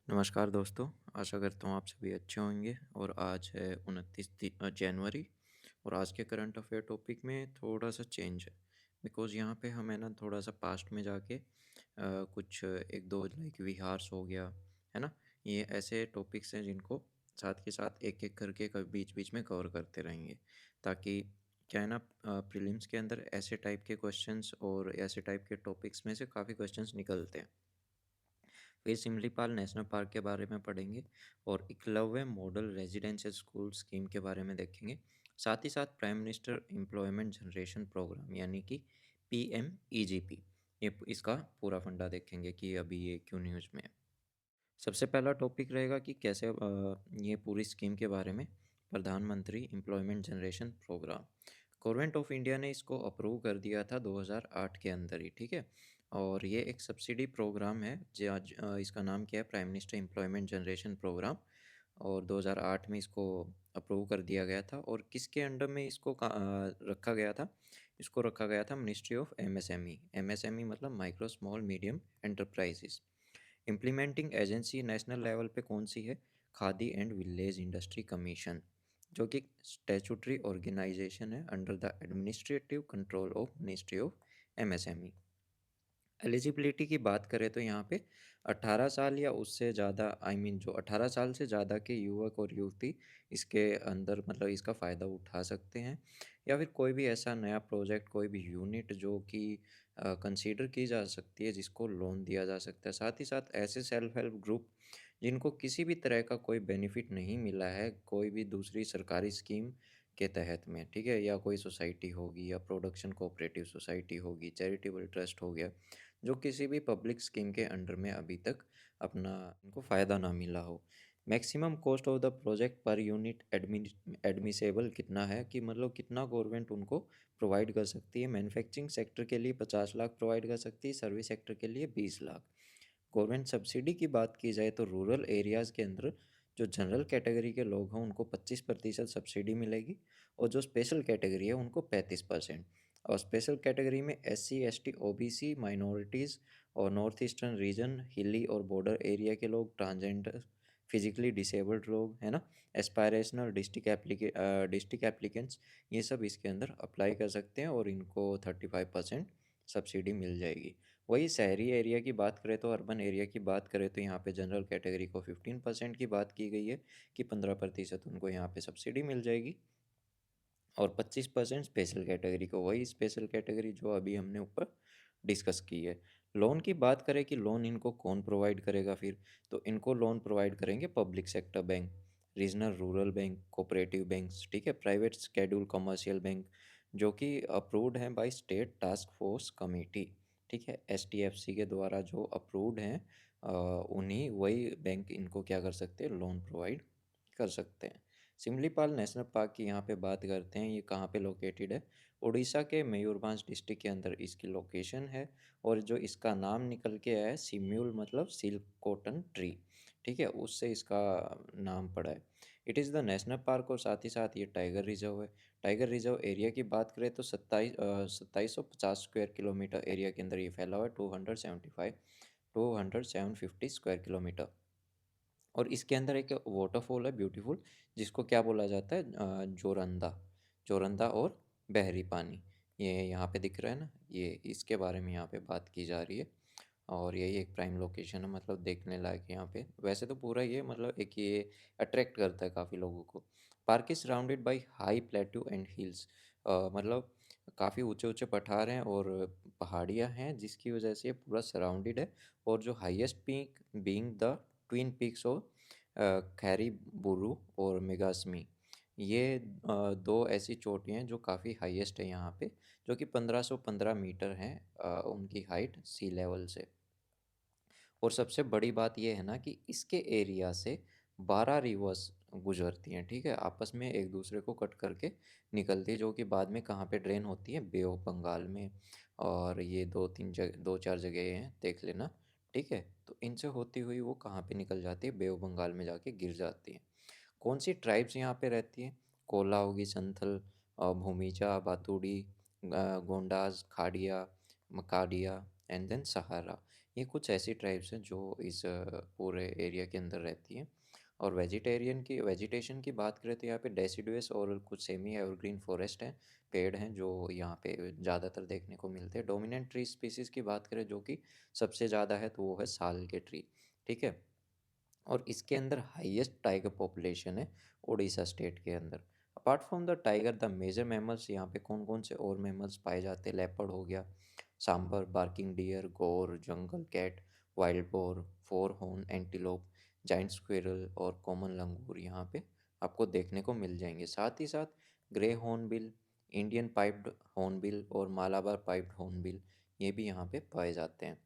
नमस्कार दोस्तों, आशा करता हूँ आप सभी अच्छे होंगे और आज है 29 जनवरी और आज के करंट अफेयर टॉपिक में थोड़ा-सा चेंज है। बिकॉज़ यहाँ पे हमें ना थोड़ा-सा पास्ट में जाके कुछ 1-2 लाइक विहार्स हो गया, है ना? ये ऐसे टॉपिक्स हैं जिनको साथ के साथ एक-एक करके बीच-बीच में कवर करते रहेंगे। ताकि क्या है ना प्रीलिम्स के अंदर ऐसे टाइप के क्वेश्चंस और ऐसे टाइप के टॉपिक्स में से काफ़ी क्वेश्चंस निकलते हैं। फिर सिमलीपाल नेशनल पार्क के बारे में पढ़ेंगे और Eklavya model residential school scheme के बारे में देखेंगे। साथ ही साथ prime minister employment generation programme यानी कि पीएमईजीपी, ये इसका पूरा फंडा देखेंगे कि अभी ये क्यों न्यूज़ में है। सबसे पहला टॉपिक रहेगा कि कैसे ये पूरी स्कीम के बारे में प्रधानमंत्री employment generation programme government of India ने इसको अप्रूव कर दिया था 2008 के अंदर ही, ठीक है। और ये एक सब्सिडी प्रोग्राम है जो आज इसका नाम क्या है, prime minister employment generation programme. और 2008 में इसको अप्रूव कर दिया गया था और किसके अंडर में इसको रखा गया था। इसको रखा गया था मिनिस्ट्री ऑफ एमएसएमई। एमएसएमई मतलब micro small medium enterprises. Implementing agency national level पे कौन सी है? Khadi and village industry commission, जो कि स्टैट्यूटरी ऑर्गेनाइजेशन है under the administrative control of ministry of MSME. Eligibility की बात करें तो यहाँ पे 18 साल या उससे ज़्यादा जो 18 साल से ज़्यादा के युवक और युवती इसके अंदर मतलब इसका फ़ायदा उठा सकते हैं। या फिर कोई भी ऐसा नया प्रोजेक्ट, कोई भी यूनिट जो कि कंसीडर की जा सकती है जिसको लोन दिया जा सकता है। साथ ही साथ ऐसे सेल्फ हेल्प ग्रुप जिनको किसी भी तरह का कोई बेनिफिट नहीं मिला है कोई भी दूसरी सरकारी स्कीम के तहत में, ठीक है, या कोई सोसाइटी होगी या प्रोडक्शन कोऑपरेटिव सोसाइटी होगी, चैरिटेबल ट्रस्ट हो गया, जो किसी भी पब्लिक स्कीम के अंडर में अभी तक अपना इनको फ़ायदा ना मिला हो। Maximum cost of the project per unit admissible कितना है कि मतलब कितना गवर्नमेंट उनको प्रोवाइड कर सकती है। मैन्युफैक्चरिंग सेक्टर के लिए 50 लाख प्रोवाइड कर सकती है, सर्विस सेक्टर के लिए 20 लाख। गवर्नमेंट सब्सिडी की बात की जाए तो रूरल एरियाज़ के अंदर जो जनरल कैटेगरी के लोग हैं उनको 25% सब्सिडी मिलेगी और जो स्पेशल कैटेगरी है उनको 35%। और स्पेशल कैटेगरी में एससी एसटी ओबीसी माइनॉरिटीज़ और नॉर्थ ईस्टर्न रीजन, हिली और बॉर्डर एरिया के लोग, ट्रांसजेंडर, फिजिकली डिसेबल्ड लोग, है ना, एस्पायरेशनल डिस्ट्रिक्ट एप्लीकेंट्स, ये सब इसके अंदर अप्लाई कर सकते हैं और इनको 35% सब्सिडी मिल जाएगी। वही शहरी एरिया की बात करें तो अर्बन एरिया की बात करें तो यहाँ पे जनरल कैटेगरी को 15% की बात की गई है कि 15% उनको यहाँ पे सब्सिडी मिल जाएगी और 25% स्पेशल कैटेगरी को, वही स्पेशल कैटेगरी जो अभी हमने ऊपर डिस्कस की है। लोन की बात करें कि लोन इनको कौन प्रोवाइड करेगा फिर, तो इनको लोन प्रोवाइड करेंगे public sector bank, regional rural bank, cooperative banks, ठीक है, प्राइवेट शेड्यूल कमर्शियल बैंक जो कि अप्रूव्ड हैं by state task force committee, ठीक है, एसटीएफसी के द्वारा जो अप्रूव्ड हैं उन्हीं वही बैंक इनको क्या कर सकते हैं, लोन प्रोवाइड कर सकते हैं। सिमलीपाल नेशनल पार्क की यहाँ पे बात करते हैं, ये कहाँ पे लोकेटेड है? उड़ीसा के मयूरभंज डिस्ट्रिक्ट के अंदर इसकी लोकेशन है और जो इसका नाम निकल के आया है सिम्यूल मतलब सिल्क कॉटन ट्री, ठीक है, उससे इसका नाम पड़ा है। It is the national park और साथ ही साथ ये टाइगर रिजर्व है। टाइगर रिजर्व एरिया की बात करें तो 2750 स्क्वायर किलोमीटर एरिया के अंदर ये फैला हुआ है, 20750 स्क्वायर किलोमीटर। और इसके अंदर एक वाटरफॉल है ब्यूटीफुल, जिसको क्या बोला जाता है, जोरंदा। जोरंदा और बहरी पानी, ये यहाँ पे दिख रहा है ना, ये इसके बारे में यहाँ पे बात की जा रही है। और यही एक प्राइम लोकेशन है, मतलब देखने लायक है यहाँ पे। वैसे तो पूरा ये मतलब एक ये अट्रैक्ट करता है काफ़ी लोगों को। Park is surrounded by high plateau and hills, मतलब काफ़ी ऊंचे ऊंचे पठार हैं और पहाड़ियाँ हैं जिसकी वजह से ये पूरा सराउंडेड है। और जो highest peak being the twin peaks of Khairi Buru और मेगासमी, ये दो ऐसी चोटियाँ हैं जो काफ़ी हाईएस्ट है यहाँ पे, जो कि 1515 मीटर हैं उनकी हाइट सी लेवल से। और सबसे बड़ी बात ये है ना कि इसके एरिया से 12 रिवर्स गुजरती हैं, ठीक है, आपस में एक दूसरे को कट करके निकलती है, जो कि बाद में कहाँ पे ड्रेन होती है, बे ऑफ बंगाल में। और ये दो चार जगह हैं, देख लेना, ठीक है। तो इनसे होती हुई वो कहाँ पे निकल जाती है, बे ऑफ बंगाल में जाके गिर जाती है। कौन सी ट्राइब्स यहाँ पे रहती हैं? कोला होगी, संथल, भूमिजा, बातुड़ी, गोंडास, खाड़िया, मकाडिया एंड देन सहारा। ये कुछ ऐसी ट्राइब्स हैं जो इस पूरे एरिया के अंदर रहती हैं। और वेजिटेशन की बात करें तो यहाँ पे डेसिडुअस और कुछ सेमी एवरग्रीन फॉरेस्ट हैं, पेड़ हैं जो यहाँ पे ज़्यादातर देखने को मिलते हैं। डोमिनेंट ट्री स्पीसीज़ की बात करें जो कि सबसे ज़्यादा है तो वो है साल के ट्री, ठीक है। और इसके अंदर हाईएस्ट टाइगर पॉपुलेशन है उड़ीसा स्टेट के अंदर। Apart from the tiger the major mammals यहाँ पे कौन कौन से और मैमल्स पाए जाते हैं, लेपर्ड हो गया, sambar, barking deer, gaur, jungle cat, wild boar, four horn antelope, giant squirrel और कॉमन लंगूर यहाँ पे आपको देखने को मिल जाएंगे। साथ ही साथ grey hornbill, Indian piped hornbill और मालाबार पाइप्ड हॉर्नबिल ये भी यहाँ पे पाए जाते हैं।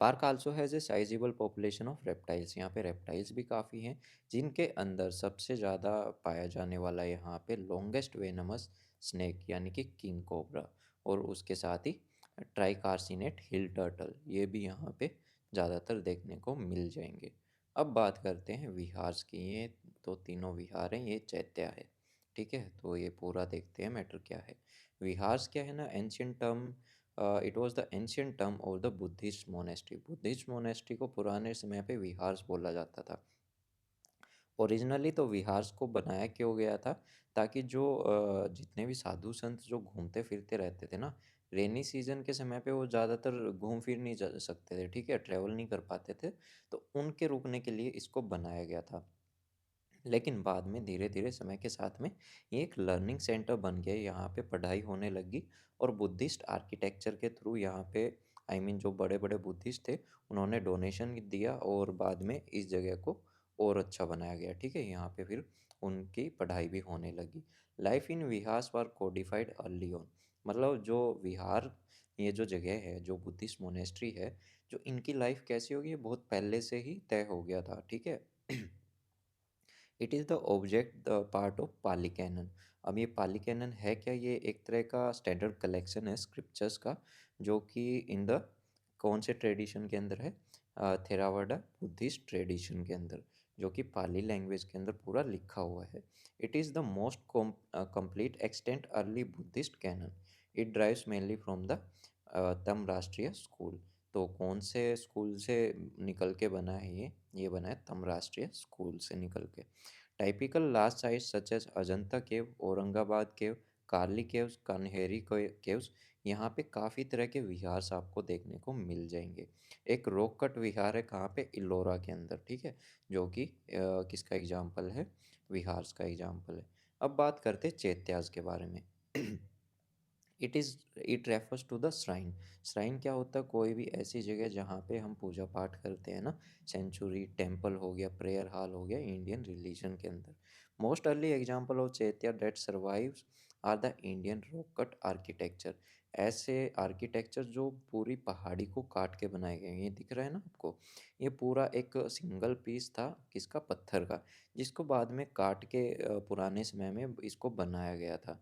Park also has a sizeable population of reptiles, यहाँ पे रेप्टाइल्स भी काफ़ी हैं, जिनके अंदर सबसे ज़्यादा पाया जाने वाला यहाँ पे लॉन्गेस्ट वेनमस स्नेक यानी कि किंग कोबरा, और उसके साथ ही ट्राइकार्सिनेट हिल टर्टल ये भी यहाँ पे ज़्यादातर देखने को मिल जाएंगे। अब बात करते हैं विहार्स की। ये तो तीनों विहार हैं, ये चैत्या है, ठीक है। तो ये पूरा देखते हैं मैटर क्या है। विहार्स क्या है ना, ancient term, it was the ancient term of the Buddhist monastery. Buddhist monastery को पुराने समय पे विहार्स बोला जाता था। ओरिजिनली तो विहार्स को बनाया क्यों गया था, ताकि जो जितने भी साधु संत जो घूमते फिरते रहते थे ना, रेनी सीजन के समय पे वो ज़्यादातर घूम फिर नहीं जा सकते थे, ठीक है, ट्रेवल नहीं कर पाते थे, तो उनके रुकने के लिए इसको बनाया गया था। लेकिन बाद में धीरे धीरे समय के साथ में ये एक लर्निंग सेंटर बन गया, यहाँ पे पढ़ाई होने लगी, और बुद्धिस्ट आर्किटेक्चर के थ्रू यहाँ पे जो बड़े बड़े बुद्धिस्ट थे उन्होंने डोनेशन दिया और बाद में इस जगह को और अच्छा बनाया गया, ठीक है। यहाँ पे फिर उनकी पढ़ाई भी होने लगी। Life in viharas were codified early on, मतलब जो विहार, ये जो जगह है, जो बुद्धिस्ट मोनेस्ट्री है, जो इनकी लाइफ कैसी होगी ये बहुत पहले से ही तय हो गया था, ठीक है। It is the object the part of Pali canon. अब ये पाली कैनन है क्या, ये एक तरह का स्टैंडर्ड कलेक्शन है स्क्रिप्चर्स का, जो कि इन द कौन से ट्रेडिशन के अंदर है, थेरावाडा बुद्धिस्ट ट्रेडिशन के अंदर, जो कि पाली लैंग्वेज के अंदर पूरा लिखा हुआ है। It is the most complete extent early Buddhist canon. It drives mainly from the तम राष्ट्रीय स्कूल। तो कौन से स्कूल से निकल के बना है ये बना है तम राष्ट्रीय स्कूल से निकल के। Typical last sites such as Ajanta cave, Aurangabad cave, Karli caves, Kanheri caves, यहाँ पे काफ़ी तरह के विहार्स आपको देखने को मिल जाएंगे। एक रॉक कट विहार है कहाँ पे, इलोरा के अंदर, ठीक है, जो कि किसका एग्जाम्पल है, विहार्स का एग्जाम्पल है। अब बात करते हैं चैत्याज के बारे में। It refers to the shrine. Shrine क्या होता है, कोई भी ऐसी जगह जहाँ पे हम पूजा पाठ करते हैं ना, सेंचुरी, टेम्पल हो गया, प्रेयर हॉल हो गया इंडियन रिलीजन के अंदर। Most early example of chaitya that survives are the Indian rock cut architecture. ऐसे आर्किटेक्चर जो पूरी पहाड़ी को काट के बनाए गए हैं, ये दिख रहा है ना आपको, ये पूरा एक सिंगल पीस था किसका, पत्थर का, जिसको बाद में काट के पुराने समय में इसको बनाया गया था।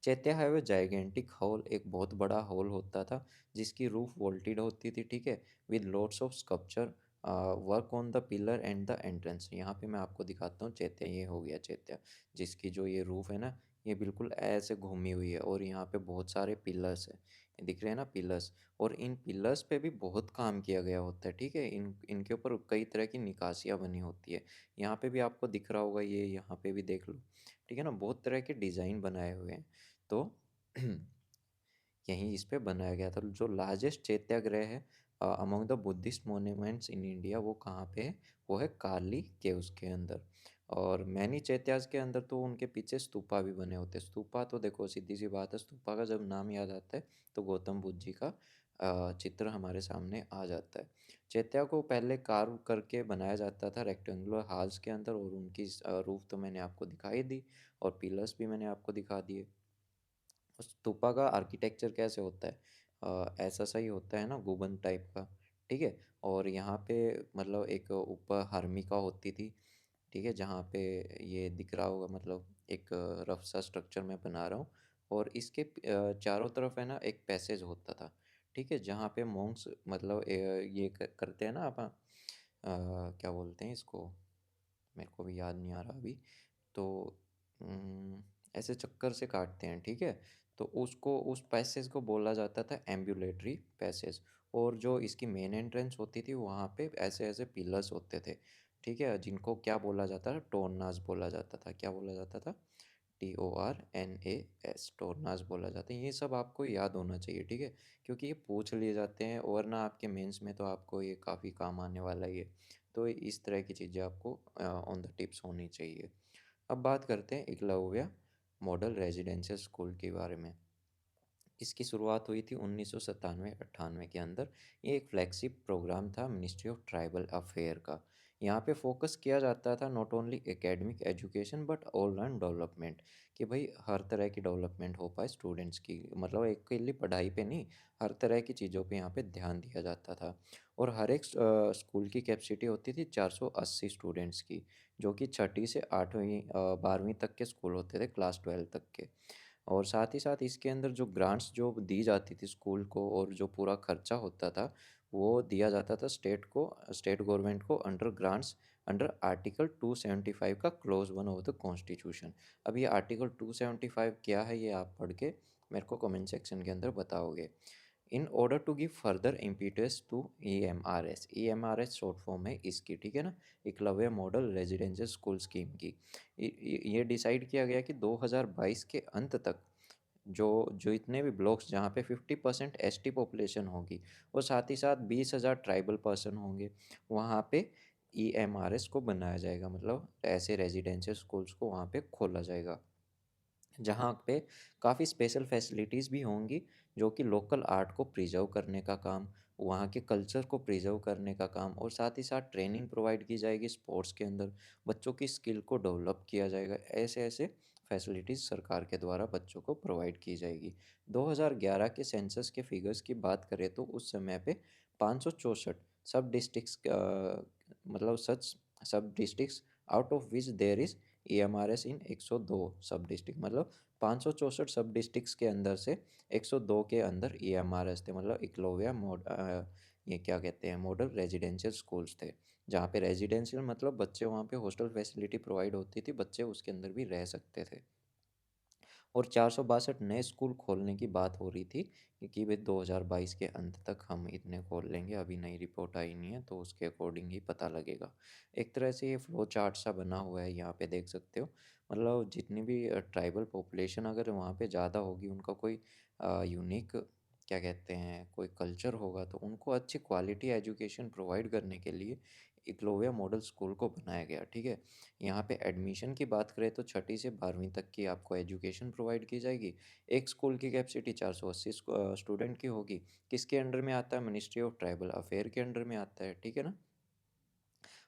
चैत्या है जाइगेंटिक हॉल, एक बहुत बड़ा हॉल होता था जिसकी रूफ वोल्टेड होती थी, ठीक है, with lots of sculpture work on the pillar and the entrance. यहाँ पे मैं आपको दिखाता हूँ चैत्या, ये हो गया चैत्या, जिसकी जो ये रूफ है ना, ये बिल्कुल ऐसे घूमी हुई है, और यहाँ पे बहुत सारे पिलर्स है, ये दिख रहे हैं ना पिलर्स, और इन पिलर्स पे भी बहुत काम किया गया होता है, ठीक है। इनके ऊपर कई तरह की निकासियाँ बनी होती है। यहाँ पे भी आपको दिख रहा होगा, ये यहाँ पे भी देख लो, ठीक है ना, बहुत तरह के डिज़ाइन बनाए हुए हैं। तो यहीं इस पे बनाया गया था। जो लार्जेस्ट चैत्याग्रह है among the Buddhist monuments in India, वो कहाँ पे है, वो है कार्ली केव्स के अंदर। और मैनी चैत्यास के अंदर तो उनके पीछे स्तूपा भी बने होते हैं। स्तूपा तो देखो सीधी सी बात है, स्तूपा का जब नाम याद आता है तो गौतम बुद्ध जी का चित्र हमारे सामने आ जाता है। चैत्या को पहले कार्व करके बनाया जाता था रेक्टेंगुलर हाल्स के अंदर, और उनकी रूफ तो मैंने आपको दिखाई दी, और पिलर्स भी मैंने आपको दिखा दिए। स्तूपा का आर्किटेक्चर कैसे होता है, ऐसा सही होता है ना, गुबन टाइप का, ठीक है। और यहाँ पे मतलब एक ऊपर हर्मिका होती थी, ठीक है, जहाँ पे ये दिख रहा होगा, मतलब एक रफ सा स्ट्रक्चर मैं बना रहा हूँ, और इसके चारों तरफ है ना एक पैसेज होता था, ठीक है, जहाँ पे मॉन्क्स मतलब ये करते हैं ना आप, क्या बोलते हैं इसको, मेरे को भी याद नहीं आ रहा अभी। तो ऐसे चक्कर से काटते हैं, ठीक है। तो उसको उस पैसेज को बोला जाता था एम्बुलेटरी पैसेज। और जो इसकी मेन एंट्रेंस होती थी वहाँ पे ऐसे-ऐसे पिलर्स होते थे, ठीक है? जिनको क्या बोला जाता था? टोरनास बोला जाता था। क्या बोला जाता था? TORNAS टोरनास बोला जाता है। ये सब आपको याद होना चाहिए, ठीक है? क्योंकि ये पूछ लिए जाते हैं वरना आपके मेंस में तो आपको ये काफ़ी काम आने वाला ही है। तो इस तरह की चीज़ें आपको ऑन द टिप्स होनी चाहिए। अब बात करते हैं एकलव्य मॉडल रेजिडेंशियल स्कूल के बारे में। इसकी शुरुआत हुई थी 1997-98 के अंदर। ये एक फ्लैगशिप प्रोग्राम था मिनिस्ट्री ऑफ ट्राइबल अफेयर का। यहाँ पे फोकस किया जाता था not only academic education but all round development, कि भाई हर तरह की डेवलपमेंट हो पाए स्टूडेंट्स की, मतलब एक के लिए पढ़ाई पे नहीं, हर तरह की चीज़ों पे यहाँ पे ध्यान दिया जाता था। और हर एक स्कूल की कैपेसिटी होती थी 480 स्टूडेंट्स की, जो कि छठी से 8वीं 12वीं तक के स्कूल होते थे, क्लास 12 तक के। और साथ ही साथ इसके अंदर जो ग्रांट्स जो दी जाती थी स्कूल को और जो पूरा खर्चा होता था, वो दिया जाता था स्टेट गवर्नमेंट को अंडर ग्रांट्स अंडर आर्टिकल 275 का क्लोज 1 ऑफ द कॉन्स्टिट्यूशन। अब ये आर्टिकल 275 क्या है, ये आप पढ़ के मेरे को कमेंट सेक्शन के अंदर बताओगे। In order to give further impetus to EMRS, EMRS short form है इसकी, ठीक है ना? Eklavya model residential school scheme की। ये डिसाइड किया गया कि 2022 के अंत तक जो जो इतने भी ब्लॉक्स जहाँ पे 50% ST पॉपुलेशन होगी और साथ ही साथ 20,000 ट्राइबल पर्सन होंगे, वहाँ पे EMRS को बनाया जाएगा, मतलब ऐसे रेजिडेंशियल स्कूल्स को वहाँ पे खोला जाएगा। जहाँ पे काफ़ी स्पेशल फैसिलिटीज़ भी होंगी, जो कि लोकल आर्ट को प्रिज़र्व करने का काम, वहाँ के कल्चर को प्रिज़र्व करने का काम, और साथ ही साथ ट्रेनिंग प्रोवाइड की जाएगी स्पोर्ट्स के अंदर, बच्चों की स्किल को डेवलप किया जाएगा। ऐसे-ऐसे फैसिलिटीज़ सरकार के द्वारा बच्चों को प्रोवाइड की जाएगी। 2011 के सेंसस के फिगर्स की बात करें तो उस समय पे 564 सब डिस्ट्रिक्ट्स मतलब such sub districts out of which there is EMRS in 102 sub district, मतलब 564 सब डिस्ट्रिक्ट्स के अंदर से 102 के अंदर EMRS थे, मतलब एकलव्य ये क्या कहते हैं, मॉडल रेजिडेंशियल स्कूल्स थे। जहाँ पे रेजिडेंशियल मतलब बच्चे वहाँ पे हॉस्टल फैसिलिटी प्रोवाइड होती थी, बच्चे उसके अंदर भी रह सकते थे। और 462 नए स्कूल खोलने की बात हो रही थी, क्योंकि भाई 2022 के अंत तक हम इतने खोल लेंगे, अभी नई रिपोर्ट आई नहीं है तो उसके अकॉर्डिंग ही पता लगेगा। एक तरह से ये फ्लो चार्ट सा बना हुआ है, यहाँ पे देख सकते हो। मतलब जितनी भी ट्राइबल पॉपुलेशन अगर वहाँ पे ज़्यादा होगी, उनका कोई यूनिक क्या कहते हैं कोई कल्चर होगा, तो उनको अच्छी क्वालिटी एजुकेशन प्रोवाइड करने के लिए एकलव्य मॉडल स्कूल को बनाया गया, ठीक है? यहाँ पे एडमिशन की बात करें तो छठी से 12वीं तक की आपको एजुकेशन प्रोवाइड की जाएगी। एक स्कूल की कैपेसिटी 480 स्टूडेंट की होगी। किसके अंडर में आता है? मिनिस्ट्री ऑफ ट्राइबल अफेयर के अंडर में आता है, ठीक है ना?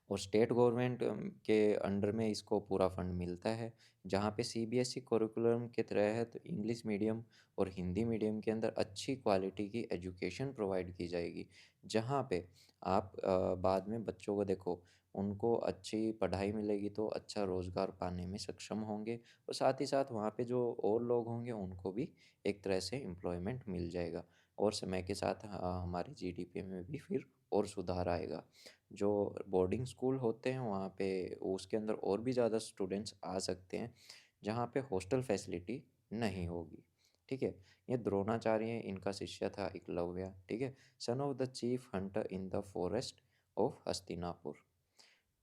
और स्टेट गवर्नमेंट के अंडर में इसको पूरा फंड मिलता है, जहाँ पे CBSE करिकुलम के तहत इंग्लिश मीडियम और हिंदी मीडियम के अंदर अच्छी क्वालिटी की एजुकेशन प्रोवाइड की जाएगी। जहाँ पे आप बाद में बच्चों को देखो, उनको अच्छी पढ़ाई मिलेगी तो अच्छा रोज़गार पाने में सक्षम होंगे, और साथ ही साथ वहाँ पे जो और लोग होंगे उनको भी एक तरह से एम्प्लॉयमेंट मिल जाएगा, और समय के साथ हमारी GDP में भी फिर और सुधार आएगा। जो बोर्डिंग स्कूल होते हैं वहाँ पे उसके अंदर और भी ज़्यादा स्टूडेंट्स आ सकते हैं, जहाँ पे हॉस्टल फैसिलिटी नहीं होगी, ठीक है? ये द्रोणाचार्य इनका शिष्य था एकलव्य, ठीक है? Son of the chief Hunter in the forest of Hastinapur.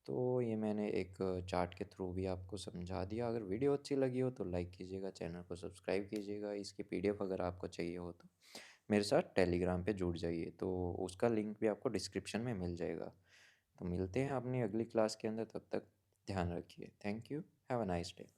तो ये मैंने एक चार्ट के थ्रू भी आपको समझा दिया। अगर वीडियो अच्छी लगी हो तो लाइक कीजिएगा, चैनल को सब्सक्राइब कीजिएगा। इसकी PDF अगर आपको चाहिए हो तो मेरे साथ टेलीग्राम पे जुड़ जाइए, तो उसका लिंक भी आपको डिस्क्रिप्शन में मिल जाएगा। तो मिलते हैं अपनी अगली क्लास के अंदर, तब तक ध्यान रखिए। Thank you. Have a nice day.